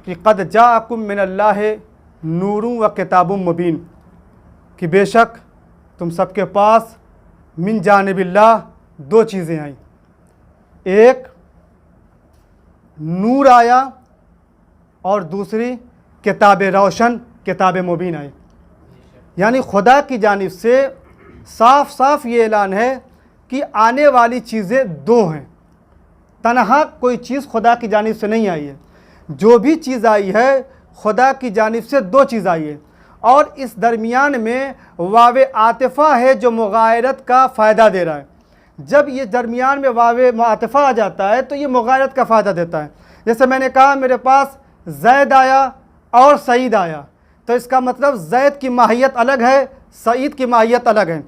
कि क़द जाअकुम मिनल्लाहि नूरुन व किताबुम मुबीन, कि बेशक तुम सबके पास मिन जानिबिल्लाह दो चीज़ें आई, एक नूर आया और दूसरी किताब रोशन किताब मुबीन आई। यानी खुदा की जानिब से साफ साफ ये ऐलान है कि आने वाली चीज़ें दो हैं, तनहा कोई चीज़ खुदा की जानिब से नहीं आई है। जो भी चीज़ आई है खुदा की जानिब से दो चीज़ आई है, और इस दरमियान में वाव आतिफ़ा है जो मुगायरत का फ़ायदा दे रहा है। जब ये दरमियान में वाव आतिफ़ा आ जाता है तो ये मुगायरत का फ़ायदा देता है। जैसे मैंने कहा मेरे पास ज़ैद आया और सईद आया, तो इसका मतलब ज़ैद की माहियत अलग है, सईद की माहियत अलग है।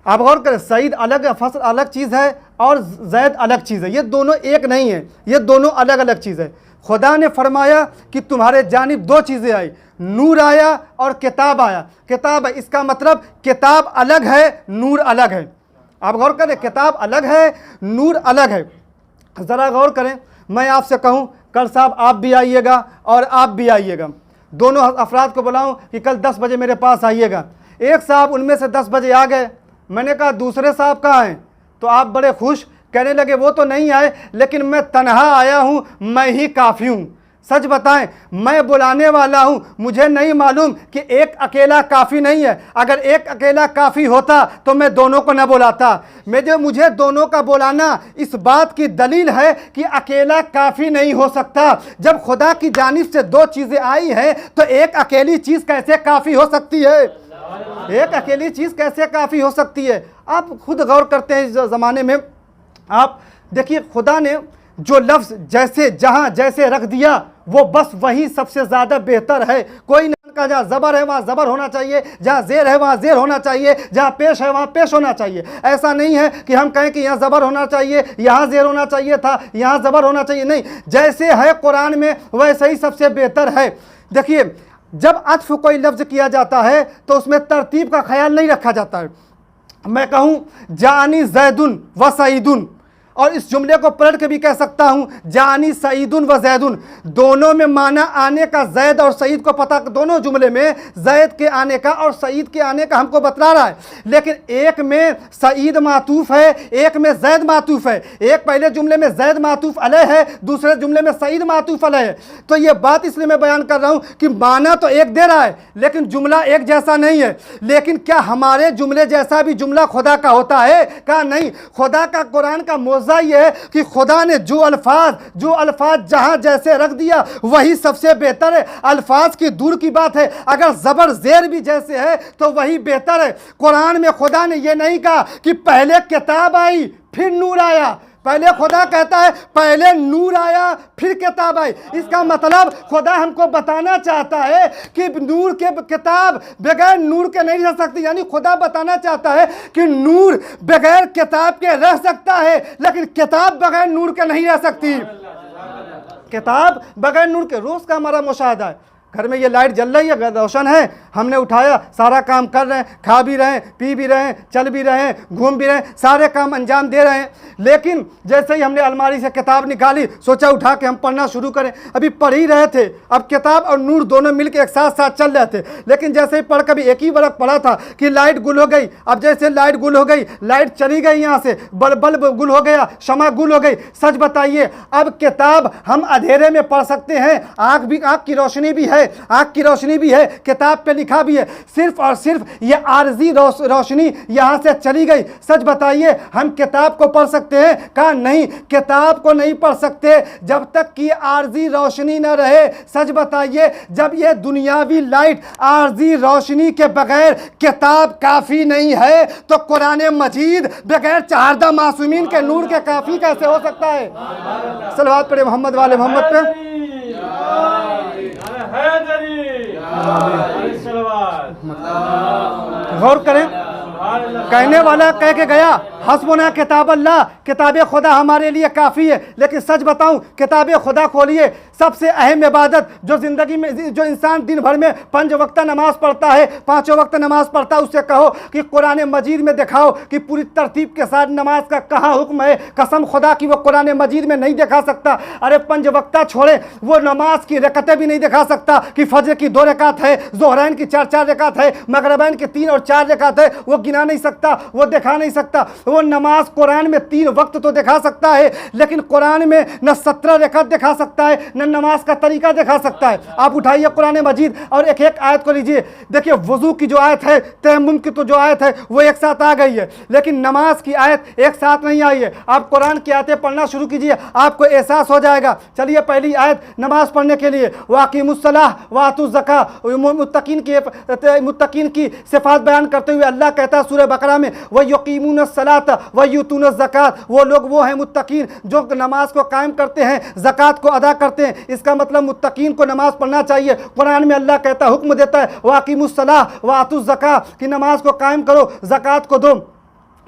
आप गौर करें, सईद अलग फसल अलग चीज़ है और ज़ैद अलग चीज़ है, ये दोनों एक नहीं है, ये दोनों अलग अलग चीज़ है। खुदा ने फरमाया कि तुम्हारे जानिब दो चीज़ें आई, नूर आया और किताब आया। किताब है, इसका मतलब किताब अलग है, नूर अलग है। आप गौर करें, किताब अलग है, नूर अलग है। ज़रा गौर करें, मैं आपसे कहूँ कल साहब आप भी आइएगा और आप भी आइएगा, दोनों अफराद को बुलाऊं कि कल 10 बजे मेरे पास आइएगा। एक साहब उनमें से 10 बजे आ गए, मैंने कहा दूसरे साहब कहाँ हैं? तो आप बड़े खुश, कहने लगे वो तो नहीं आए, लेकिन मैं तन्हा आया हूँ, मैं ही काफ़ी हूँ। सच बताएं, मैं बुलाने वाला हूँ, मुझे नहीं मालूम कि एक अकेला काफ़ी नहीं है। अगर एक अकेला काफ़ी होता तो मैं दोनों को न बुलाता। मुझे दोनों का बुलाना इस बात की दलील है कि अकेला काफ़ी नहीं हो सकता। जब खुदा की जानिब से दो चीज़ें आई हैं तो एक अकेली चीज़ कैसे काफ़ी हो सकती है? एक अकेली चीज़ कैसे काफ़ी हो सकती है? आप खुद गौर करते हैं, इस ज़माने में आप देखिए खुदा ने जो लफ्ज़ जैसे जहाँ जैसे रख दिया वो बस वही सबसे ज़्यादा बेहतर है। कोई नहीं का जहाँ ज़बर है वहाँ ज़बर होना चाहिए, जहाँ ज़ेर है वहाँ ज़ेर होना चाहिए, जहाँ पेश है वहाँ पेश होना चाहिए। ऐसा नहीं है कि हम कहें कि यहाँ ज़बर होना चाहिए, यहाँ ज़ेर होना चाहिए था, यहाँ ज़बर होना चाहिए, नहीं, जैसे है कुरान में वैसे ही सबसे बेहतर है। देखिए जब अत्फ़ कोई लफ्ज़ किया जाता है तो उसमें तरतीब का ख्याल नहीं रखा जाता है। मैं कहूँ जानी ज़ैदुन व सईदुन, और इस जुमले को पलट के भी कह सकता हूँ जानी सईदुन व जैदुन, दोनों में माना आने का जैद और सईद को पता, दोनों जुमले में जैद के आने का और सईद के आने का हमको बतला रहा है, लेकिन एक में सईद मातूफ है, एक में जैद मातूफ है। एक पहले जुमले में जैद मातूफ अलैह है, दूसरे जुमले में सईद मातूफ अलैह है। तो ये बात इसलिए मैं बयान कर रहा हूँ कि माना तो एक दे रहा है लेकिन जुमला एक जैसा नहीं है। लेकिन क्या हमारे जुमले जैसा भी जुमला खुदा का होता है? क्या नहीं। खुदा का कुरान का ये है कि खुदा ने जो अल्फाज जहां जैसे रख दिया वही सबसे बेहतर है। अल्फाज की दूर की बात है, अगर जबर जेर भी जैसे है तो वही बेहतर है। कुरान में खुदा ने यह नहीं कहा कि पहले किताब आई फिर नूर आया, पहले खुदा कहता है पहले नूर आया फिर किताब आई। इसका मतलब खुदा हमको बताना चाहता है कि नूर के किताब बगैर नूर के नहीं रह सकती। यानी खुदा बताना चाहता है कि नूर बगैर किताब के रह सकता है, लेकिन किताब बगैर नूर के नहीं रह सकती। किताब बगैर नूर के। रोज़ का हमारा मुशाहदा है, घर में ये लाइट जल रही है, रोशन है, हमने उठाया, सारा काम कर रहे हैं, खा भी रहे हैं, पी भी रहे हैं, चल भी रहे हैं, घूम भी रहे हैं, सारे काम अंजाम दे रहे हैं। लेकिन जैसे ही हमने अलमारी से किताब निकाली, सोचा उठा के हम पढ़ना शुरू करें। अभी पढ़ ही रहे थे, अब किताब और नूर दोनों मिलकर एक साथ साथ चल रहे थे। लेकिन जैसे ही पढ़ कभी एक ही बरक पढ़ा था कि लाइट गुल हो गई। अब जैसे लाइट गुल हो गई, लाइट चली गई, यहाँ से बल्ब गुल हो गया, शमा गुल हो गई। सच बताइए, अब किताब हम अंधेरे में पढ़ सकते हैं, आँख की रोशनी भी है, आँख की रोशनी भी है, किताब पे लिखा भी है, सिर्फ और सिर्फ ये आर्जी रोशनी यहाँ से चली गई। सच बताइए, हम किताब को पढ़ सकते हैं? कहा नहीं, किताब को नहीं पढ़ सकते जब तक कि आर्जी रोशनी न रहे। सच बताइए, जब ये दुनियावी लाइट आर्जी रोशनी के बगैर किताब काफ़ी नहीं है तो कुरान मजीद बगैर चहारदा मासूमीन के नूर के काफ़ी कैसे हो सकता है? सलवात पढ़े मोहम्मद वाले मोहम्मद पे। गौर करें, कहने वाला कह के गया हस्बुना किताब अल्लाह, किताब खुदा हमारे लिए काफ़ी है। लेकिन सच बताऊं, किताब खुदा खोलिए, सबसे अहम इबादत जो ज़िंदगी में जो इंसान दिन भर में 5 वक्त नमाज पढ़ता है, 5 वक्त नमाज पढ़ता है, उससे कहो कि कुरान मजीद में दिखाओ कि पूरी तरतीब के साथ नमाज का कहाँ हुक्म है। कसम खुदा की वो कुरान मजीद में नहीं दिखा सकता। अरे 5 वक्त छोड़े, वो नमाज की रकतें भी नहीं दिखा सकता कि फजर की 2 रकात है, ज़ोहरैन की 4-4 रकात है, मगरिबैन की 3 और 4 रकात है। वो गिना नहीं सकता, वो दिखा नहीं सकता। वो नमाज कुरान में 3 वक्त तो दिखा सकता है, लेकिन कुरान में न 17 रकात दिखा सकता है, न नमाज का तरीका दिखा सकता है। आप उठाइए कुरान मजीद और एक एक आयत को लीजिए। देखिए वजू की जो आयत है, तयम्मुम की तो जो आयत है वो एक साथ आ गई है, लेकिन नमाज की आयत एक साथ नहीं आई है। आप कुरान की आयतें पढ़ना शुरू कीजिए, आपको एहसास हो जाएगा। चलिए पहली आयत नमाज पढ़ने के लिए, वाक़िमुस्सलाह वातुज़ ज़का, मुत्तकीन की सिफात बयान करते हुए अल्लाह कहता है सूरह बकरा में, वयुक़ीमूनस्सलात वयुतूनज़्ज़कात, वो लोग वो हैं मुत्तकीन जो नमाज को कायम करते हैं, ज़कात को अदा करते हैं। इसका मतलब मुत्तकीन को नमाज पढ़ना चाहिए। कुरान में अल्लाह कहता है, हुक्म देता है, वाक़िमुस्सलाह वातुज़ ज़का, कि नमाज को कायम करो, ज़कात को दो।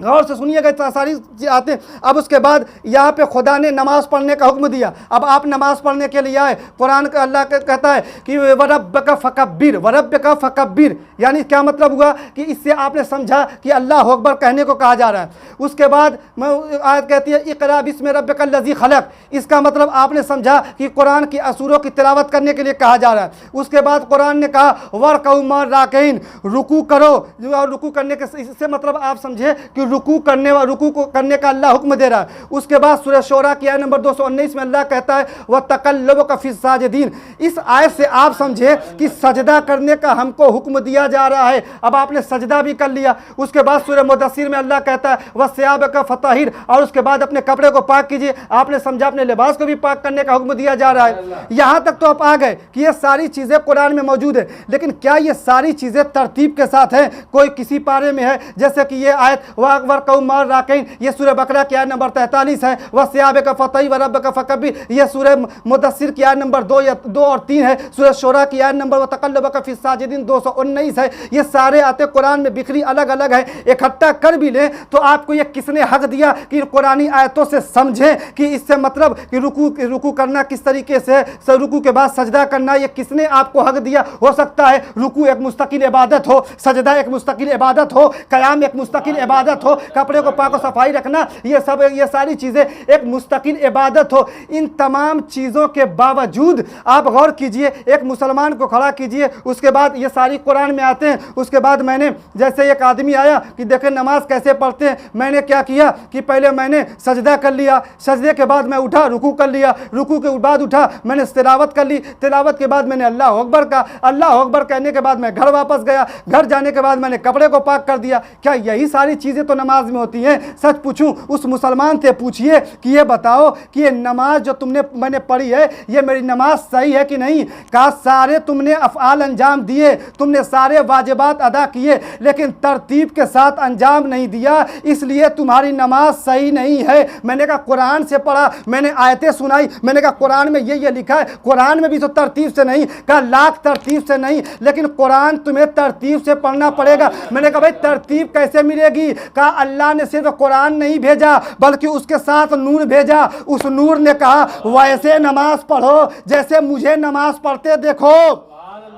गौर से सुनिएगा, इतना सारी चीज़ें आते हैं। अब उसके बाद यहाँ पे खुदा ने नमाज पढ़ने का हुक्म दिया। अब आप नमाज पढ़ने के लिए आए, कुरान का अल्लाह कहता है कि वरब्बका फ़कब्बिर, वरब्बका फ़कब्बिर, यानी क्या मतलब हुआ कि इससे आपने समझा कि अल्लाह अकबर कहने को कहा जा रहा है। उसके बाद आयत कहती है इक़रा बिस्मि रब्बिकल लज़ी खलक़, इसका मतलब आपने समझा कि कुरान की असूरों की तिलावत करने के लिए कहा जा रहा है। उसके बाद कुरान ने कहा वरकऊ मअ राकिन, रुकू करो, और रुकू करने के इससे मतलब आप समझे कि रुकू को करने का अल्लाह हुक्म दे रहा है। उसके बाद सूरह शोरा की आयत नंबर 219 में अल्लाह कहता है वह तकल्लुबका फिस साजिदीन। इस आयत से आप समझे कि सजदा करने का हमको हुक्म दिया जा रहा है। अब आपने सजदा भी कर लिया। उसके बाद सूरह मुदस्सिर में अल्लाह कहता है वह सियाबका फताहिर, और उसके बाद अपने कपड़े को पाक कीजिए। आपने समझा अपने लिबास को भी पाक करने का हुक्म दिया जा रहा है। यहाँ तक तो आप आ गए कि ये सारी चीज़ें कुरान में मौजूद है, लेकिन क्या ये सारी चीज़ें तरतीब के साथ हैं? कोई किसी पारे में है, जैसे कि ये आयत वरकऊ मअ राकिन, ये सूरह बकरा की आयत नंबर 43 है। वह सियाबका फताही व रब्बका फकब्बिर, ये सूरह मुदस्सिर की आयत नंबर 2 और 3 है। सूरह शोरा की आयत नंबर व तकल्लुबका फिस साजिदीन 219 है। ये सारे आयतें कुरान में बिखरी अलग अलग है। इकट्ठा कर भी लें तो आपको ये किसने हक दिया कि कुरानी आयतों से समझें कि इससे मतलब कि रुकू करना किस तरीके से, रुकू के बाद सजदा करना, ये किसने आपको हक दिया? हो सकता है रुकू एक मुस्तकिल इबादत हो, सजदा एक मुस्तकिल इबादत हो, क़याम एक मुस्तकिल इबादत हो, कपड़े को पाक सफाई रखना, ये सारी चीज़ें एक मुस्तकिल इबादत हो। इन तमाम चीज़ों के बावजूद आप गौर कीजिए, एक मुसलमान को खड़ा कीजिए, उसके बाद ये सारी कुरान में आते हैं। उसके बाद मैंने, जैसे एक आदमी आया कि देखें नमाज कैसे पढ़ते हैं, मैंने क्या किया कि पहले मैंने सजदा कर लिया, सजदे के बाद मैं उठा, रुकू कर लिया, रुकू के बाद उठा, मैंने तिलावत कर ली, तिलावत के बाद मैंने अल्लाह अकबर कहा, अल्लाह अकबर कहने के बाद मैं घर वापस गया, घर जाने के बाद मैंने कपड़े को पाक कर दिया। क्या यही सारी चीज़ें तो नमाज में होती हैं? सच पूछूं, उस मुसलमान से पूछिए कि ये बताओ कि ये नमाज जो मैंने पढ़ी है, ये मेरी नमाज सही है कि नहीं? कहा सारे तुमने अफ़आल अंजाम दिए, तुमने सारे वाजिबात अदा किए, लेकिन तरतीब के साथ अंजाम नहीं दिया, इसलिए तुम्हारी नमाज सही नहीं है। मैंने कहा कुरान से पढ़ा, मैंने आयतें सुनाई, मैंने कहा कुरान में ये लिखा है, कुरान में भी तो तरतीब से नहीं। कहा लाख तरतीब से नहीं, लेकिन कुरान तुम्हें तरतीब से पढ़ना पड़ेगा। मैंने कहा भाई तरतीब कैसे मिलेगी? कहा अल्लाह ने सिर्फ कुरान नहीं भेजा बल्कि उसके साथ नूर भेजा। उस नूर ने कहा वैसे नमाज पढ़ो जैसे मुझे नमाज पढ़ते देखो,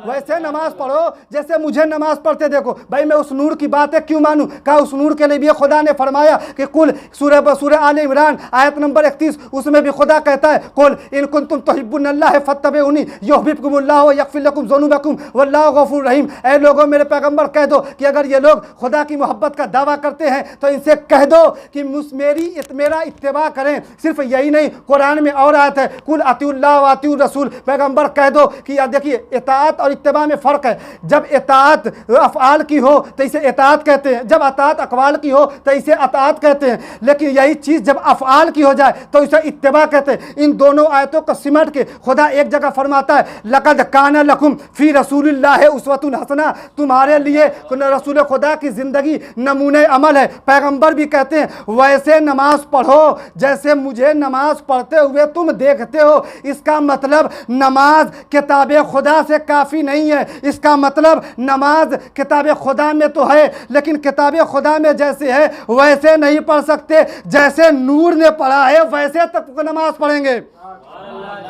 वैसे नमाज पढ़ो जैसे मुझे नमाज पढ़ते देखो। भाई मैं उस नूर की बातें क्यों मानूं? कहा उस नूर के लिए भी खुदा ने फरमाया कि कुल सूरह आले इमरान आयत नंबर 31, उसमें भी खुदा कहता है कुल इन कुंतुम तुहिब्बुनल्लाह फत्तबिऊनी युहब्बिबकुमुल्लाह व यगफिर लकुम ज़ुनूबकुम वल्लाहु गफूरुर रहीम। ऐ लोगों, मेरे पैगंबर कह दो कि अगर ये लोग खुदा की मोहब्बत का दावा करते हैं तो इनसे कह दो कि मेरा इत्तिबा करें। सिर्फ यही नहीं, कुरान में और आयत है कुल अतिउल्लाह व अतिउर रसूल। पैगंबर कह दो कि देखिए इताअत और इत्तिबा में फ़र्क है। जब इताअत अफ़आल की हो तो इसे इताअत कहते हैं, जब अताअत अक़वाल की हो तो इसे अताअत कहते हैं, लेकिन यही चीज़ जब अफ़आल की हो जाए तो इसे इत्तिबा कहते हैं। इन दोनों आयतों को सिमट के खुदा एक जगह फरमाता है लक़द काना लकुम फ़ी रसूलिल्लाहि उस्वतुन हसना, तुम्हारे लिए रसूल खुदा की ज़िंदगी नमूने अमल है। पैगंबर भी कहते हैं वैसे नमाज पढ़ो जैसे मुझे नमाज पढ़ते हुए तुम देखते हो। इसका मतलब नमाज किताब खुदा से काफ़ी काफ़ी नहीं है। इसका मतलब नमाज किताब खुदा में तो है, लेकिन किताब खुदा में जैसे है वैसे नहीं पढ़ सकते। जैसे नूर ने पढ़ा है वैसे तक नमाज पढ़ेंगे,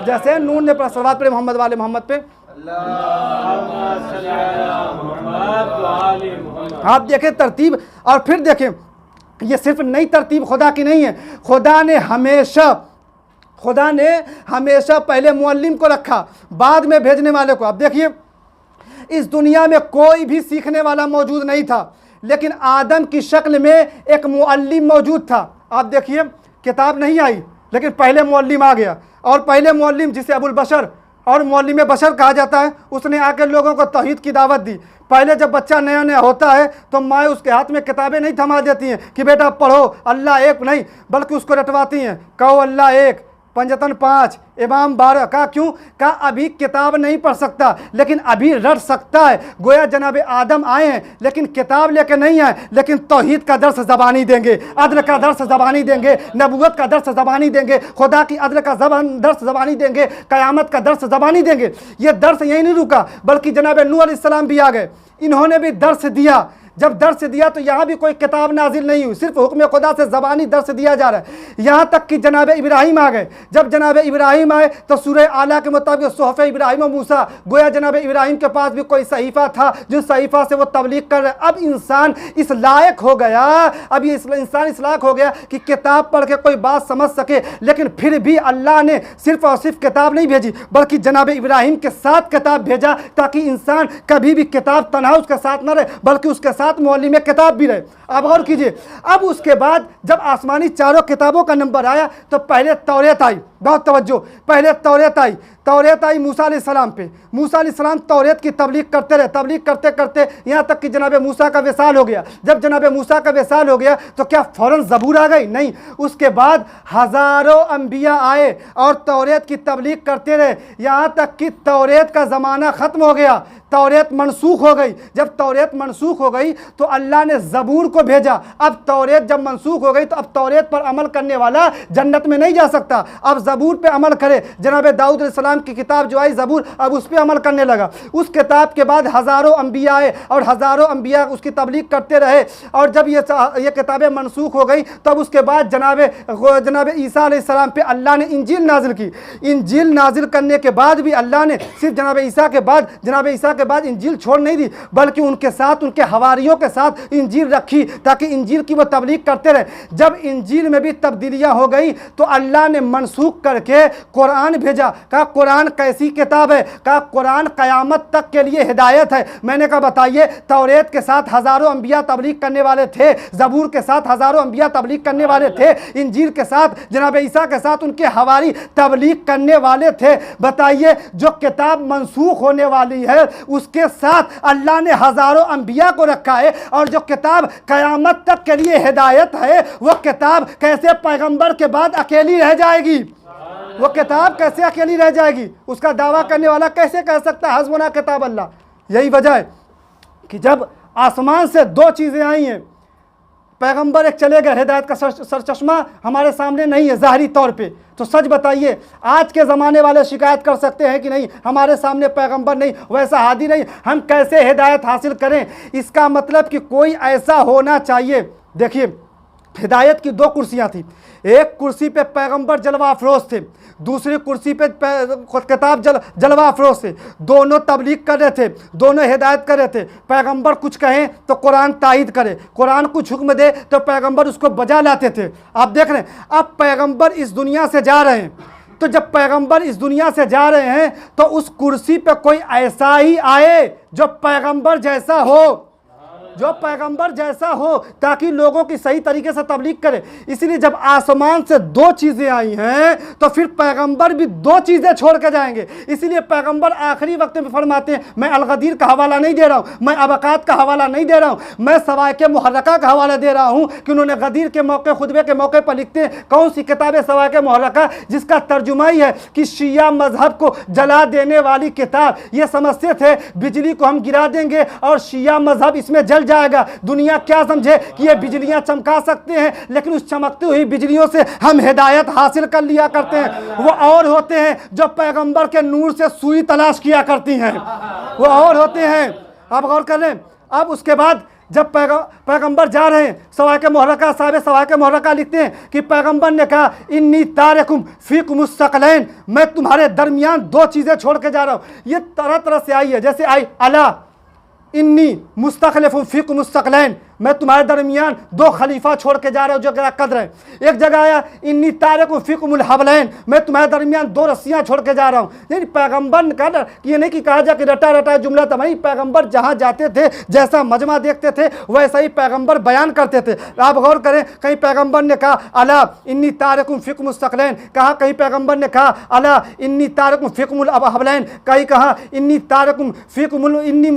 जैसे नूर ने पढ़ा। सलवात पे मोहम्मद वाले मोहम्मद पे। आप देखें तरतीब, और फिर देखें ये सिर्फ नई तरतीब खुदा की नहीं है। खुदा ने हमेशा पहले मुअल्लिम को रखा, बाद में भेजने वाले को। अब देखिए इस दुनिया में कोई भी सीखने वाला मौजूद नहीं था, लेकिन आदम की शक्ल में एक मुअल्लिम मौजूद था। आप देखिए किताब नहीं आई, लेकिन पहले मुअल्लिम आ गया, और पहले मुअल्लिम जिसे अबुल बशर और मुअल्लिम बशर कहा जाता है, उसने आकर लोगों को तौहीद की दावत दी। पहले जब बच्चा नया नया होता है तो माँ उसके हाथ में किताबें नहीं थमा देती हैं कि बेटा पढ़ो अल्लाह एक, नहीं, बल्कि उसको रटवाती हैं, कहो अल्लाह एक, पंजतन 5, इमाम 12। का क्यों? का अभी किताब नहीं पढ़ सकता, लेकिन अभी रट सकता है। गोया जनाब आदम आए हैं लेकिन किताब लेके नहीं आए, लेकिन तौहीद का दर्स ज़बानी देंगे, अदल का दर्स ज़बानी देंगे, नबूवत का दर्स ज़बानी देंगे, खुदा की अदल का दर्स ज़बानी देंगे, क़यामत का दर्स ज़बानी देंगे। ये दर्स यहीं नहीं रुका, बल्कि जनाब नूह अलैहिस्सलाम भी आ गए, इन्होंने भी दर्स दिया। जब दर्स दिया तो यहाँ भी कोई किताब नाजिल नहीं हुई, सिर्फ हुक्म खुदा से ज़बानी दर्स दिया जा रहा है। यहाँ तक कि जनाब इब्राहिम आ गए। जब जनाब इब्राहिम आए तो सूरह आला के मुताबिक सुहफ़ इब्राहिम और मूसा, गोया जनाब इब्राहिम के पास भी कोई सहीफ़ा था, जिस सहीफ़ा से वो तबलीग कर रहे। अब इंसान इस लायक हो गया, अब ये इंसान इस लायक हो गया कि किताब पढ़ के कोई बात समझ सके। लेकिन फिर भी अल्लाह ने सिर्फ और सिर्फ किताब नहीं भेजी, बल्कि जनाब इब्राहिम के साथ किताब भेजा, ताकि इंसान कभी भी किताब तन्हा उसके साथ न रहे, बल्कि उसके साथ मुअल्लिम में किताब भी रहे। अब गौर कीजिए, अब उसके बाद जब आसमानी चारों किताबों का नंबर आया तो पहले तौरेत आई। बहुत तवज्जो, पहले तौरेत आई मूसा अलैहिस्सलाम पे। मूसा अलैहिस्सलाम तौरेत की तबलीग करते रहे, तबलीग करते करते यहाँ तक कि जनाब मूसा का विसाल हो गया। जब जनाब मूसा का विसाल हो गया तो क्या फ़ौरन ज़बूर आ गई? नहीं, उसके बाद हज़ारों अंबिया आए और तौरेत की तबलीग करते रहे, यहाँ तक कि तौरेत का ज़माना ख़त्म हो गया, तौरेत मनसूख हो गई। जब तौरेत मनसूख हो गई तो अल्लाह ने ज़बूर को भेजा। अब तौरेत जब मनसूख हो गई तो अब तौरेत पर अमल करने वाला जन्नत में नहीं जा सकता, अब ज़बूर पे अमल करे। जनाब दाऊद अलैहिस्सलाम की किताब जो आई ज़बूर, अब उस पे अमल करने लगा। उस किताब के बाद हज़ारों अंबिया आए और हज़ारों अंबिया उसकी तबलीग करते रहे। और जब ये किताबें मनसूख हो गई तब उसके बाद जनाब ईसा अलैहिस्सलाम पे अल्लाह ने इंजील नाजिल की। इंजील नाजिल करने के बाद भी अल्लाह ने सिर्फ जनाब ईसा के बाद इंजील छोड़ नहीं दी, बल्कि उनके साथ, उनके हवारियों के साथ इंजील रखी, ताकि इंजील की वो तबलीग करते रहे। जब इंजील में भी तब्दीलियाँ हो गई तो अल्लाह ने मनसूख करके कुरान भेजा। कहा कुरान कैसी किताब है? कहा कुरान क़यामत तक के लिए हिदायत है। मैंने कहा बताइए, तौरेत के साथ हज़ारों अंबिया तबलीग करने वाले थे, ज़बूर के साथ हज़ारों अंबिया तबलीग करने वाले थे, इंजील के साथ जनाब ईसा के साथ उनके हवारी तबलीग करने वाले थे। बताइए, जो किताब मनसूख होने वाली है उसके साथ अल्लाह ने हज़ारों अंबिया को रखा है, और जो किताब क़यामत तक के लिए हिदायत है वो किताब कैसे पैगंबर के बाद अकेली रह जाएगी? वो किताब कैसे अकेली रह जाएगी? उसका दावा करने वाला कैसे कह सकता है हस्बुना किताब अल्लाह? यही वजह है कि जब आसमान से दो चीज़ें आई हैं, पैगंबर एक चले गए, हिदायत का सरचश्मा हमारे सामने नहीं है ज़ाहरी तौर पे, तो सच बताइए आज के ज़माने वाले शिकायत कर सकते हैं कि नहीं हमारे सामने पैगंबर नहीं, वैसा हादी नहीं, हम कैसे हिदायत हासिल करें? इसका मतलब कि कोई ऐसा होना चाहिए। देखिए, हिदायत की दो कुर्सियाँ थी, एक कुर्सी पे पैगंबर जलवा अफरोज़ थे, दूसरी कुर्सी पे किताब जलवा अफरोज़ थे। दोनों तबलीग कर रहे थे, दोनों हिदायत कर रहे थे। पैगंबर कुछ कहें तो कुरान तायीद करे, कुरान कुछ हुक्म दे तो पैगंबर उसको बजा लाते थे। आप देख रहे हैं, अब पैगंबर इस दुनिया से जा रहे हैं, तो जब पैगंबर इस दुनिया से जा रहे हैं तो उस कुर्सी पे कोई ऐसा ही आए जो पैगंबर जैसा हो, जो पैगंबर जैसा हो, ताकि लोगों की सही तरीके से तबलीग करे। इसलिए जब आसमान से दो चीज़ें आई हैं तो फिर पैगंबर भी दो चीज़ें छोड़ के जाएंगे। इसलिए पैगंबर आखिरी वक्त में फरमाते हैं, मैं अलगदीर का हवाला नहीं दे रहा हूँ, मैं अबकात का हवाला नहीं दे रहा हूँ, मैं सवाइक मुहर्रका का हवाला दे रहा हूँ कि उन्होंने गदीर के मौके, खुतबे के मौके पर लिखते हैं कौन सी किताब है सवाइक मुहर्रका, जिसका तर्जुमा ही है कि शिया मजहब को जला देने वाली किताब। ये समझते थे बिजली को हम गिरा देंगे और शिया मजहब इसमें जल जाएगा। दुनिया क्या समझे कि ये बिजलियां चमका सकते हैं, लेकिन उस चमकती हुई बिजलियों से हम हिदायत हासिल कर लिया करते हैं। वो और होते हैं जो पैगंबर के नूर से सुई तलाश किया करती हैं, वो और होते हैं। आप गौर कर लें। अब उसके बाद जब पैगंबर जा रहे हैं, सवाए के मुहर्रका साहब सवाए के मुहर्रका लिखते हैं कि पैगंबर ने कहा इन्नी तारिकुम फीकुमुस सकलैन, मैं तुम्हारे दरमियान दो चीज़ें छोड़ के जा रहा हूँ। ये तरह तरह से आई है, जैसे आई अला इन्नी मुस्तखलिफुन फीकुमुस सकलैन, मैं तुम्हारे दरमियान दो खलीफा छोड़ के जा रहा हूँ जो मेरा कद्र है। एक जगह आया इन्नी तारिकुम फीकुमुल हबलैन, मैं तुम्हारे दरमियान दो रस्सियाँ छोड़ के जा रहा हूँ। यानी पैगंबर ने कहा कि ये नहीं कि कहा जा कि रटा रटा जुमला था, भाई पैगंबर जहाँ जाते थे जैसा मजमा देखते थे वैसा ही पैगंबर बयान करते थे। आप गौर करें, कहीं पैगंबर ने कहा अला इन्नी तारिकुम फीकुमुस सकलैन, कहा कहीं पैगंबर ने कहा अला इन्नी तारिकुम फीकुमुल हबलैन, कहीं कहा इन्नी तारिकुम फीकुमुल इन्नी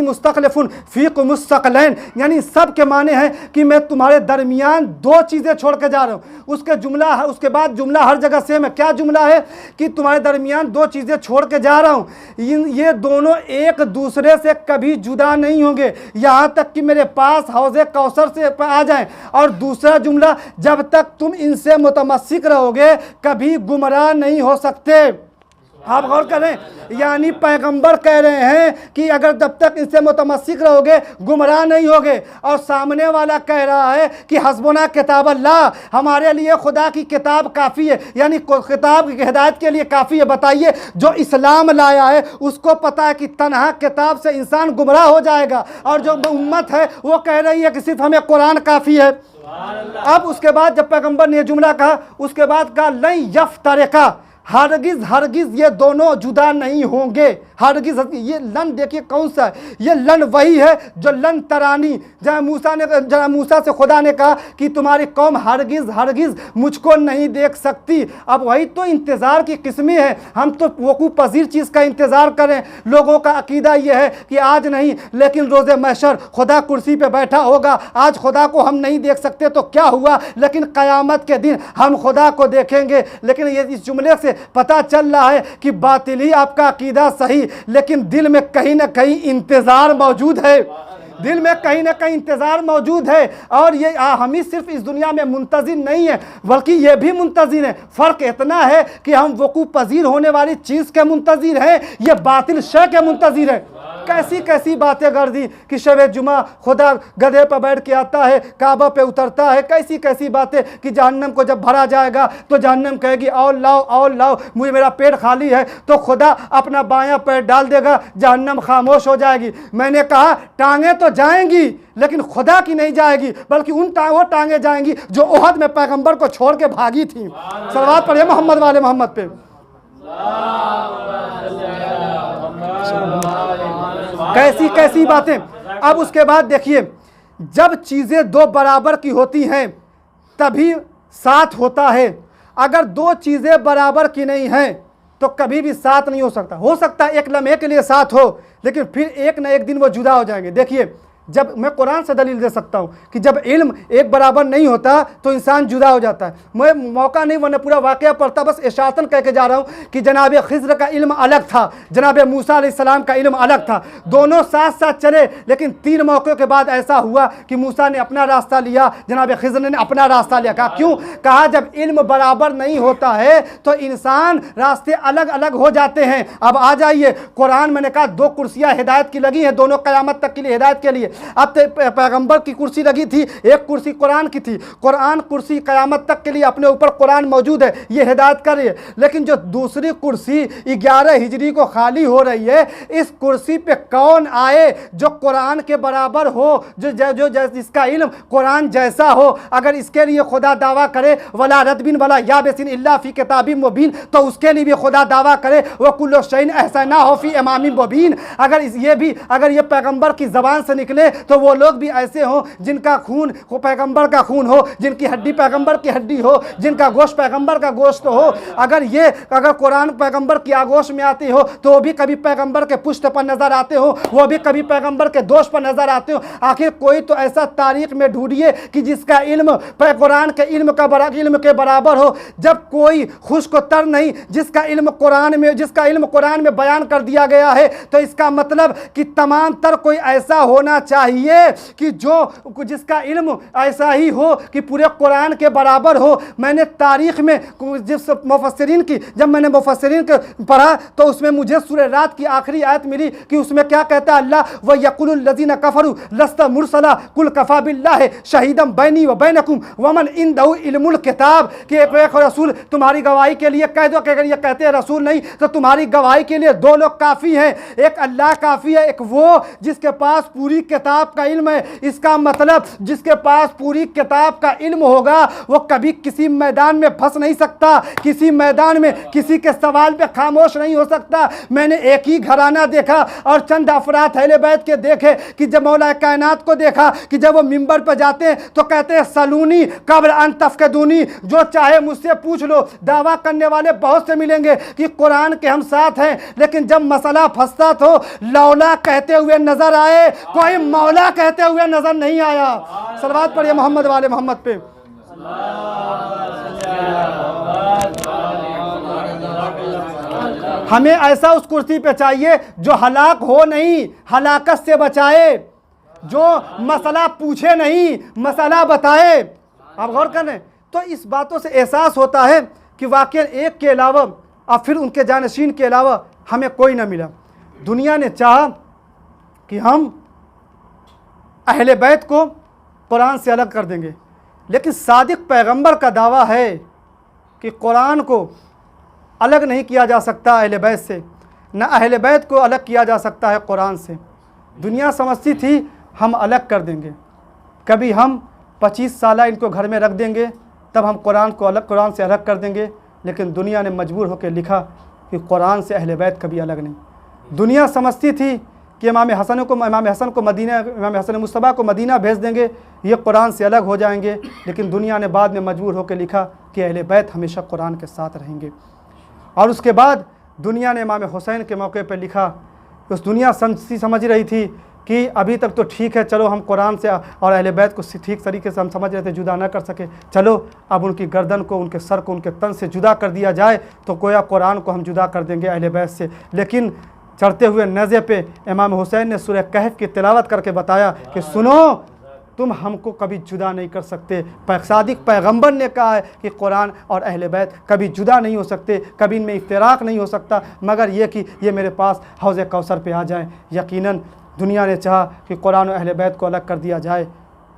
मुस्तखलिफुन फीकुमुस सकलैन। यानी सब के माने हैं कि मैं तुम्हारे दरमियान दो चीज़ें छोड़ के जा रहा हूँ। उसके जुमला है, उसके बाद जुमला हर जगह सेम है। क्या जुमला है कि तुम्हारे दरमियान दो चीज़ें छोड़ के जा रहा हूँ, ये दोनों एक दूसरे से कभी जुदा नहीं होंगे, यहाँ तक कि मेरे पास हौज़े कौसर से आ जाएं। और दूसरा जुमला, जब तक तुम इनसे मुतमस्सिक रहोगे कभी गुमराह नहीं हो सकते। आप गौर करें, यानी पैगंबर कह रहे हैं कि अगर जब तक इनसे मुतमस्सिक रहोगे गुमराह नहीं होगे। और सामने वाला कह रहा है कि हस्बुना किताब अल्लाह, हमारे लिए खुदा की किताब काफ़ी है, यानी किताब की हिदायत के लिए काफ़ी है। बताइए, जो इस्लाम लाया है उसको पता है कि तन्हा किताब से इंसान गुमराह हो जाएगा, और जो उम्मत है वो कह रही है कि सिर्फ हमें कुरान काफ़ी है। अब उसके बाद जब पैगंबर ने जुमला कहा, उसके बाद कहा लन यफ्तरिका, हरगिज हरगिज ये दोनों जुदा नहीं होंगे। हरगिज, ये लन देखिए कौन सा है, ये लन वही है जो लन तरानी, जहाँ मूसा से खुदा ने कहा कि तुम्हारी कौम हरगिज हरगिज मुझको नहीं देख सकती। अब वही तो इंतज़ार की किस्में हैं, हम तो वकूफ़ पजीर चीज़ का इंतज़ार करें। लोगों का अकीदा ये है कि आज नहीं लेकिन रोज़े महशर खुदा कुर्सी पे बैठा होगा। आज खुदा को हम नहीं देख सकते तो क्या हुआ, लेकिन क़यामत के दिन हम खुदा को देखेंगे। लेकिन ये इस जुमले से पता चल रहा है कि बातिली आपका अकीदा सही, लेकिन दिल में कहीं ना कहीं इंतज़ार मौजूद है, दिल में कहीं ना कहीं इंतज़ार मौजूद है। और ये हम ही सिर्फ इस दुनिया में मुंतज़िर नहीं है, बल्कि ये भी मुंतज़िर है। फ़र्क इतना है कि हम वकूफ़ पजीर होने वाली चीज़ के मुंतज़िर हैं, ये बातिल शय के मुंतज़िर है। कैसी कैसी बातें कर दी कि शब जुमा खुदा गधे पर बैठ के आता है, काबा पे उतरता है। कैसी कैसी बातें कि जहन्नम को जब भरा जाएगा तो जहन्नम कहेगी और लाओ, मुझे मेरा पेट खाली है, तो खुदा अपना बायां पैर डाल देगा, जहन्नम खामोश हो जाएगी। मैंने कहा टांगे तो जाएंगी लेकिन खुदा की नहीं जाएगी, बल्कि वो टांगे जाएंगी जो ओहद में पैगंबर को छोड़ के भागी थी। सलवात पढ़िए मोहम्मद वाले मोहम्मद पे। कैसी कैसी बातें। अब उसके बाद देखिए, जब चीज़ें दो बराबर की होती हैं तभी साथ होता है। अगर दो चीज़ें बराबर की नहीं हैं तो कभी भी साथ नहीं हो सकता। हो सकता है एक लम्हे के लिए साथ हो, लेकिन फिर एक न एक दिन वो जुदा हो जाएंगे। देखिए, जब मैं कुरान से दलील दे सकता हूँ कि जब इल्म एक बराबर नहीं होता तो इंसान जुदा हो जाता है। मैं मौका नहीं वरना पूरा वाक़या पढ़ता, बस इशारतन कह के जा रहा हूँ कि जनाब खिज़्र का इल्म अलग था, जनाब मूसा अलैहिस्सलाम का इल्म अलग था। दोनों साथ साथ चले, लेकिन 3 मौक़ों के बाद ऐसा हुआ कि मूसा ने अपना रास्ता लिया, जनाब खिज़्र ने अपना रास्ता लिया। कहा क्यों? कहा जब इल्म बराबर नहीं होता है तो इंसान रास्ते अलग अलग हो जाते हैं। अब आ जाइए, कुरान मैंने कहा 2 कुर्सियाँ हिदायत की लगी हैं, दोनों क़यामत तक के लिए हिदायत के लिए। अब पैगंबर की कुर्सी लगी थी, एक कुर्सी कुरान की थी। कुरान कुर्सी क़यामत तक के लिए अपने ऊपर कुरान मौजूद है, ये हिदायत कर रही है। लेकिन जो दूसरी कुर्सी 11 हिजरी को खाली हो रही है, इस कुर्सी पे कौन आए जो कुरान के बराबर हो, जो जिसका इल्म कुरान जैसा हो। अगर इसके लिए खुदा दावा करे वला रदबिन वला याबिसिन इल्ला फी किताबिन मुबीन, तो उसके लिए भी खुदा दावा करे वह कुल्लु शैइन अहसनाहु फी इमामिन मुबीन। अगर ये पैगंबर की ज़बान से निकले तो वो लोग भी ऐसे हों जिनका खून पैगंबर का खून हो, जिनकी हड्डी पैगंबर की हड्डी हो, जिनका गोश्त पैगंबर का गोश्त हो। अगर कुरान पैगंबर की आगोश में आती हो तो वो भी कभी पैगंबर के पुष्ट पर नज़र आते हो, वो भी कभी पैगंबर के दोष पर नज़र आते हो। आखिर कोई तो ऐसा तारीख में ढूंढिए कि जिसका इल्म कुरान के इल्म के बराबर हो। जब कोई खुश्क-तर नहीं जिसका इल्म कुरान में बयान कर दिया गया है, तो इसका मतलब कि तमाम तर कोई ऐसा होना चाहिए चाहिए कि जो जिसका इल्म ऐसा ही हो कि पूरे कुरान के बराबर हो। मैंने तारीख़ में जिस मुफस्सिरीन की, जब मैंने मुफस्सिरीन को पढ़ा तो उसमें मुझे सूरह रात की आखिरी आयत मिली कि उसमें क्या कहता है अल्लाह, व यकुलुल लज़ीना कफ़रू लस्ता मुरसला कुल कफ़ा बिल्लाहि शहीदम बैनी व बैनकुम वमन इंदहु इल्मुल किताब, कि एक रसूल तुम्हारी गवाही के लिए कह दो कि अगर ये कहते हैं रसूल नहीं तो तुम्हारी गवाही के लिए दो लोग काफ़ी हैं, एक अल्लाह काफ़ी है, एक वो जिसके पास पूरी किताब का इल्म है। इसका मतलब जिसके पास पूरी किताब का इल्म होगा वो कभी किसी मैदान में फंस नहीं सकता, किसी मैदान में किसी के सवाल पे खामोश नहीं हो सकता। मैंने एक ही घराना देखा और चंद अफराद अहले बैत के देखे कि जब मौला कायनात को देखा कि जब वो मिंबर पर जाते हैं तो कहते हैं सलूनी कब्ल अन तफकदूनी, जो चाहे मुझसे पूछ लो। दावा करने वाले बहुत से मिलेंगे कि कुरान के हम साथ हैं, लेकिन जब मसला फंसता तो लौला कहते हुए नजर आए, कोई मौला कहते हुए नजर नहीं आया। सलवात पढ़िए मोहम्मद वाले मोहम्मद पे। हमें ऐसा उस कुर्सी पे चाहिए जो हलाक हो नहीं, हलाकत से बचाए, जो मसला पूछे नहीं मसला बताए। आप गौर कर रहे हैं तो इस बातों से एहसास होता है कि वाकई एक के अलावा और फिर उनके जानशीन के अलावा हमें कोई ना मिला। दुनिया ने चाहा कि हम अहले बैत को कुरान से अलग कर देंगे, लेकिन सादिक पैगंबर का दावा है कि कुरान को अलग नहीं किया जा सकता अहले बैत से, न अहले बैत को अलग किया जा सकता है कुरान से। दुनिया समझती थी हम अलग कर देंगे, कभी हम 25 साल इनको घर में रख देंगे तब हम कुरान से अलग कर देंगे, लेकिन दुनिया ने मजबूर होकर लिखा कि कुरान से अहले बैत कभी अलग नहीं। दुनिया समझती थी कि इमाम हसन मुस्तफ़ा को मदीना भेज देंगे, ये कुरान से अलग हो जाएंगे, लेकिन दुनिया ने बाद में मजबूर होकर लिखा कि अहले बैत हमेशा कुरान के साथ रहेंगे। और उसके बाद दुनिया ने इमाम हुसैन के मौके पर लिखा, उस दुनिया समझ रही थी कि अभी तक तो ठीक है, चलो हम कुरान से और अहले बैत को ठीक तरीके से हम समझ रहे थे जुदा ना कर सके, चलो अब उनकी गर्दन को, उनके सर को, उनके तन से जुदा कर दिया जाए तो गोया कुरान को हम जुदा कर देंगे अहले बैत से। लेकिन चढ़ते हुए नेज़े पे इमाम हुसैन ने सूरह कहफ की तिलावत करके बताया कि सुनो, तुम हमको कभी जुदा नहीं कर सकते। सादिक पैगंबर ने कहा है कि कुरान और अहले बैत कभी जुदा नहीं हो सकते, कभी इनमें इफ्तिराक नहीं हो सकता, मगर ये कि ये मेरे पास हौज़ कौसर पे आ जाएं। यकीनन दुनिया ने चाहा कि कुरान और अहले बैत को अलग कर दिया जाए,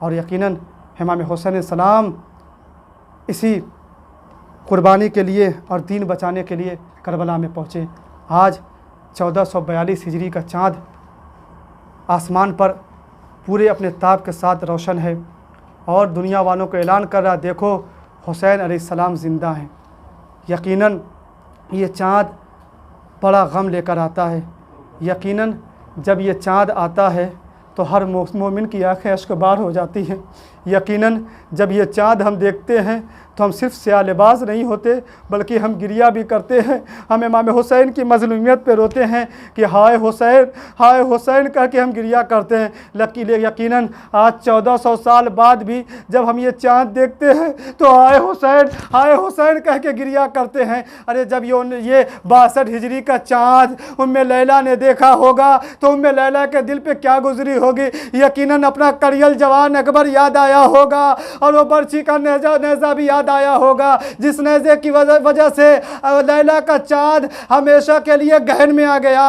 और यकीनन इमाम हुसैन सलाम इसी कुर्बानी के लिए और दीन बचाने के लिए करबला में पहुँचे। आज 1442 हिजरी का चाँद आसमान पर पूरे अपने ताप के साथ रोशन है और दुनिया वालों को ऐलान कर रहा, देखो हुसैन अलैहिस्सलाम ज़िंदा हैं। यकीनन ये चाँद बड़ा गम लेकर आता है। यकीनन जब ये चाँद आता है तो हर मोमिन की आँखें अश्कबार हो जाती हैं। यकीनन जब ये चाँद हम देखते हैं तो हम सिर्फ स्याह लिबास नहीं होते बल्कि हम गिरिया भी करते हैं। हम इमाम हुसैन की मज़लूमियत पे रोते हैं कि हाय हुसैन कह के हम गिरिया करते हैं। यकीनन आज 1400 साल बाद भी जब हम ये चाँद देखते हैं तो हाय हुसैन कह के गिरिया करते हैं। अरे जब ये 62 हिजरी का चाँद उम्मे लैला ने देखा होगा तो उम्मे लैला के दिल पे क्या गुजरी होगी। यकीनन अपना करियल जवान अकबर याद आया होगा और वो बर्छी का नेज़ा भी याद आया होगा, जिस नेज़े की वजह से लैला का चाँद हमेशा के लिए गहन में आ गया।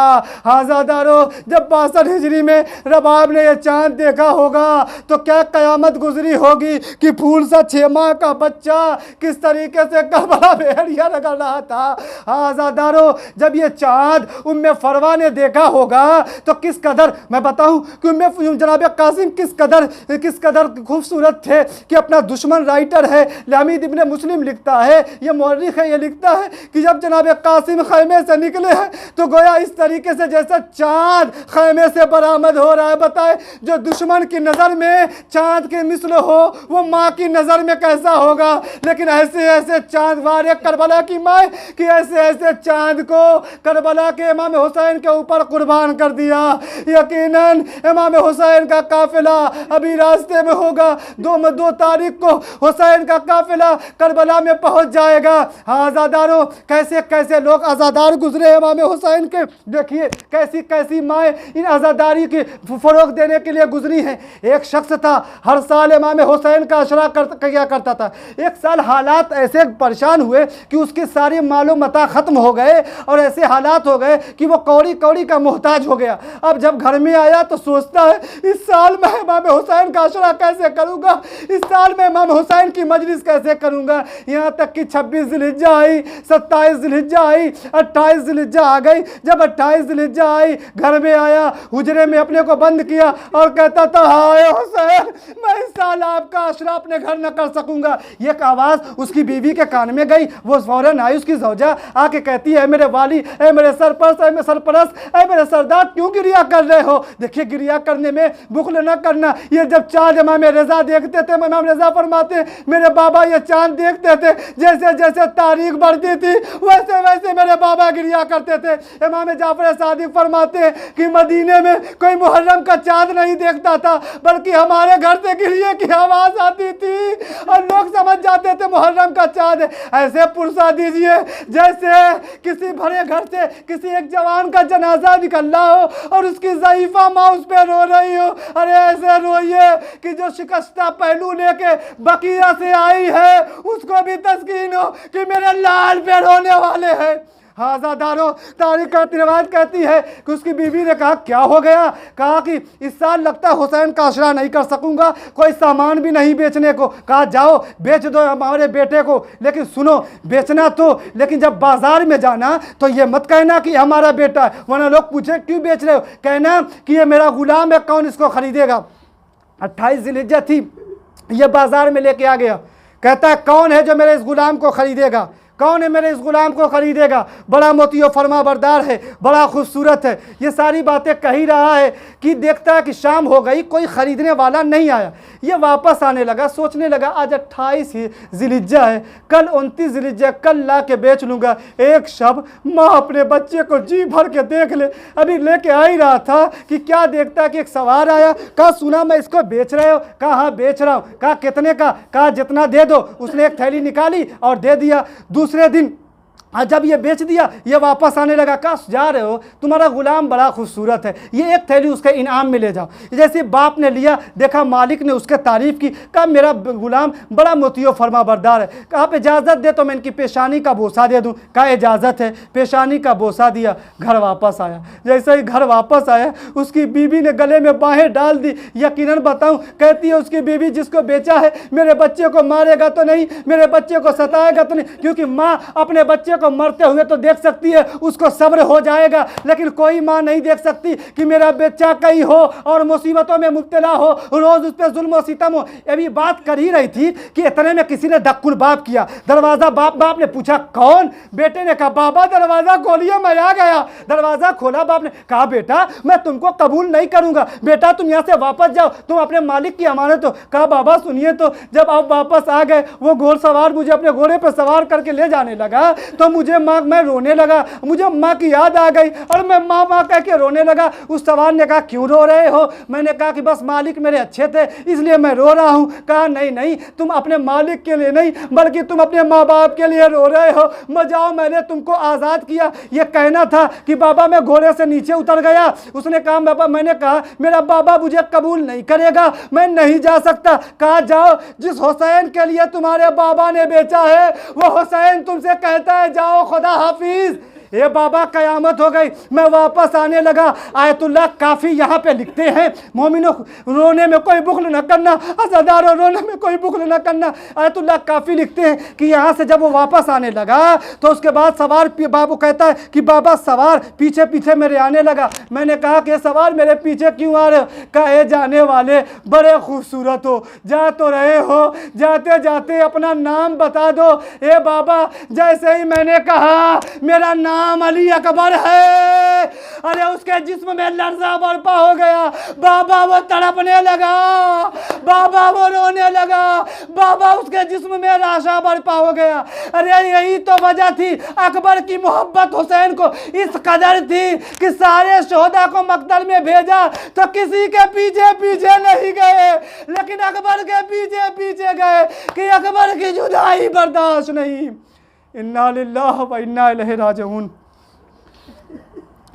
हाज़ादारों, जब 62 हिजरी में रबाब ने यह चाँद देखा होगा तो क्या क़यामत गुजरी होगी कि फूल सा 6 माह का बच्चा किस तरीके से करबला में हड़िया रगड़ रहा था। हाज़ादारों, जब ये चाँद उम्मे फरवा ने देखा होगा तो किस कदर, मैं बताऊं कि उम्मे जनाब कासिम किस कदर खूबसूरत थे कि अपना दुश्मन राइटर है लामिद इब्न मुस्लिम लिखता है, ये मौर्रिख है, ये लिखता है कि जब जनाब कासिम खैमे से निकले हैं तो गोया इस तरीके से जैसा चाँद खैमे से बरामद हो रहा है। बताए जो दुश्मन की नज़र में चाँद के मिसल हो वो माँ की नज़र में कैसा होगा। लेकिन ऐसे चाँद वारे करबला की माँ कि ऐसे चाँद को करबला के इमाम हुसैन के ऊपर कुर्बान कर दिया। यकीनन इमाम हुसैन का काफिला अभी रास्ते में होगा। 2 तारीख को हुसैन का काफिला करबला में पहुंच जाएगा। हाँ आज़ादारों, कैसे कैसे लोग आज़ादार गुजरे इमाम हुसैन के। देखिए कैसी कैसी माएँ इन आज़ादारी की फ़रोग़ देने के लिए गुजरी हैं। एक शख्स था हर साल इमाम हुसैन का अशरा किया करता था। एक साल हालात ऐसे परेशान हुए कि उसकी सारी मालो मता ख़त्म हो गए और ऐसे हालात हो गए कि वो कौड़ी कौड़ी का मोहताज हो गया। अब जब घर में आया तो सोचता है इस साल मैं इमाम हुसैन का अशरा कैसे करूँगा, इस साल मैं इमाम हुसैन की मजलिस कैसे करूँगा। यहाँ तक कि 26 ज़िलहिज्जा आई, 27 ज़िलहिज्जा आई, 28 ज़िलहिज्जा आ गई। जब 28 ज़िलहिज्जा आई, घर में आया, हुजरे में अपने को बंद किया और कहता था हाय हुसैन, मैं इस साल आपका अशरा अपने घर न कर सकूँगा। ये आवाज़ उसकी बीवी के कान में गई। वो फ़ौरन आई, उसकी ज़ौजा आके कहती है मेरे वाली, ए मेरे सरपरस्त, ए मेरे सरपरस्त, ए मेरे सरदार, क्यों गिरिया कर रहे हो। देखिए गिरिया करने में बुखल न करना। ये जब चाँद इमाम रज़ा देखते थे, इमाम रज़ा फरमाते मेरे बाबा ये चाँद देखते थे, जैसे जैसे तारीख बढ़ती थी वैसे वैसे मेरे बाबा गिरिया करते थे। इमाम जाफर सादिक फरमाते हैं कि मदीने में कोई मुहर्रम का चाँद नहीं देखता था, बल्कि हमारे घर से गिरिए की आवाज़ आती थी और लोग समझ जाते थे मुहर्रम का चाँद है। ऐसे पुरसा दीजिए जैसे किसी भरे घर से किसी एक जवान का जनाजा निकल रहा हो और उसकी ज़ईफ़ा माँ उस पर रो रही हो। अरे ऐसे रोइए कि जो शिकस्ता पहलू लेके बकिया से आई है उसको भी तस्कीन हो कि मेरे लाल पे रोने वाले हैं। हाँ आज़ादारों, तारीख का रिवायत कहती है कि उसकी बीवी ने कहा क्या हो गया। कहा कि इस साल लगता है हुसैन का अशरा नहीं कर सकूंगा, कोई सामान भी नहीं बेचने को। कहा जाओ बेच दो हमारे बेटे को, लेकिन सुनो बेचना तो, लेकिन जब बाजार में जाना तो ये मत कहना कि हमारा बेटा है, वरना लोग पूछे क्यों बेच रहे हो, कहना कि ये मेरा गुलाम है, कौन इसको खरीदेगा। 28 ज़िलहिज्जा थी, ये बाजार में लेके आ गया, कहता है कौन है जो मेरे इस गुलाम को खरीदेगा, कौन है मेरे इस गुलाम को खरीदेगा। बड़ा मोतियो फरमा बरदार है, बड़ा खूबसूरत है। ये सारी बातें कह ही रहा है कि देखता है कि शाम हो गई, कोई ख़रीदने वाला नहीं आया। ये वापस आने लगा, सोचने लगा आज 28 ही ज़िलहिज्जा है, कल 29 ज़िलहिज्जा, कल ला के बेच लूँगा। एक शब माँ अपने बच्चे को जी भर के देख ले। अभी लेके आ ही रहा था कि क्या देखता है कि एक सवार आया। कहा सुना मैं इसको बेच रहे हो। कहा हाँ बेच रहा हूँ। कहा कितने का। कहा जितना दे दो। उसने एक थैली निकाली और दे दिया। दूसरे दिन जब ये बेच दिया, ये वापस आने लगा। कहा जा रहे हो, तुम्हारा गुलाम बड़ा खूबसूरत है, ये एक थैली उसके इनाम में ले जाओ। जैसे बाप ने लिया, देखा मालिक ने उसके तारीफ़ की, कहा मेरा गुलाम बड़ा मोतियो फरमा बरदार है। कहा आप इजाज़त दे तो मैं इनकी पेशानी का बोसा दे दूँ। कहा इजाज़त है। पेशानी का बोसा दिया, घर वापस आया। जैसे ही घर वापस आया, उसकी बीवी ने गले में बाहें डाल दी। यकीनन बताऊँ, कहती है उसकी बीवी जिसको बेचा है मेरे बच्चे को मारेगा तो नहीं, मेरे बच्चे को सताएगा तो नहीं, क्योंकि माँ अपने बच्चे को मरते हुए तो देख सकती है, उसको सब्र हो जाएगा, लेकिन कोई माँ नहीं देख सकती कि मेरा बच्चा कहीं हो और मुसीबतों में मुब्तला हो, रोज़ उस पर जुल्म और सितम हो। अभी बात कर ही रही थी कि इतने में किसी ने दक्कुल बाप किया। दरवाज़ा बाप ने पूछा कौन। बेटे ने कहा बाबा दरवाज़ा खोलिए मैं आ गया। दरवाज़ा खोला, बाप ने कहा बेटा मैं तुमको कबूल नहीं करूँगा, बेटा तुम यहाँ से वापस जाओ, तुम अपने मालिक की अमानत हो। कहा बाबा सुनिए तो, जब आप वापस आ गए वो घोड़सवार मुझे अपने घोड़े पर सवार करके ले जाने लगा तो मुझे मैं रोने लगा, मुझे माँ की याद आ गई और मैं माँ माँ कह के रोने लगा। उस सवार ने कहा क्यों रो रहे हो। मैंने कहा कि बस मालिक मेरे अच्छे थे इसलिए मैं रो रहा हूँ। कहा नहीं नहीं, तुम अपने मालिक के लिए नहीं बल्कि तुम अपने माँ बाप के लिए रो रहे हो। जाओ मैंने तुमको आज़ाद किया। ये कहना था कि बाबा मैं घोड़े से नीचे उतर गया। उसने कहा बाबा, मैंने कहा मेरा बाबा मुझे कबूल नहीं करेगा, मैं नहीं जा सकता। कहा जाओ, जिस हुसैन के लिए तुम्हारे बाबा ने बेचा है वो हुसैन तुमसे कहता है जाओ खुदा हाफिज। ये बाबा कयामत हो गई। मैं वापस आने लगा। आयतुल्लाह काफ़ी यहाँ पे लिखते हैं मोमिनो रोने में कोई बुखल न करना, अज़ादारों रोने में कोई बुखल न करना। आयतुल्लाह काफ़ी लिखते हैं कि यहाँ से जब वो वापस आने लगा तो उसके बाद सवार बाबू कहता है कि बाबा सवार पीछे पीछे मेरे आने लगा। मैंने कहा कि सवार मेरे पीछे क्यों आ रहे हो। कहे जाने वाले बड़े खूबसूरत हो, जा तो रहे हो, जाते जाते अपना नाम बता दो। ए बाबा जैसे ही मैंने कहा मेरा नाम इमाम अली अकबर है। अरे उसके जिस्म में लर्जा बर्पा हो गया। बाबा वो तड़पने लगा, बाबा वो रोने लगा, बाबा उसके जिस्म में लाशा बर्पा हो गया। अरे यही तो वजह थी, अकबर की मोहब्बत हुसैन को इस कदर थी कि सारे शोहदा को मकतल में भेजा तो किसी के पीछे पीछे नहीं गए, लेकिन अकबर के पीछे पीछे गए कि अकबर की जुदाई बर्दाश्त नहीं। इन्ना लिल्लाह व इन्ना इलैहि राजिऊन।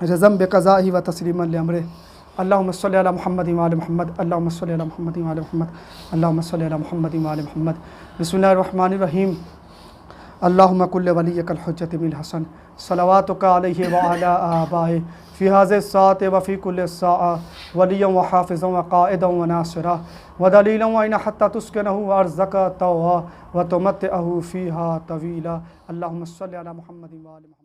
रज़म बेक़ज़ाही व तस्लीमन लिअम्रिही। अल्लाहुम्मा सल्लि अला मुहम्मद व आलि मुहम्मद। अल्लाहुम्मा सल्लि अला मुहम्मद व आलि मुहम्मद। अल्लाहुम्मा सल्लि अला मुहम्मद व आलि मुहम्मद। बिस्मिल्लाहिर रहमानिर रहीम। अल्लाहुम्मा कुल्ल वलिय्यकल हुज्जत बिल हसन सलवातुका अलैहि व अला आबाए फ़ी हाज़िहि साअति व फ़ी कुल्लि साअ वलिय्यन व हाफ़िज़न व क़ाइदन व नासिरा व दलीलन व इन हत्ता तुस्किनहु अर्ज़क़ तवा व तुमत्तिअहु फ़ीहा तवीला। अल्लाहुम्मा सल्लि अला मुहम्मद व आलि मुहम्मद।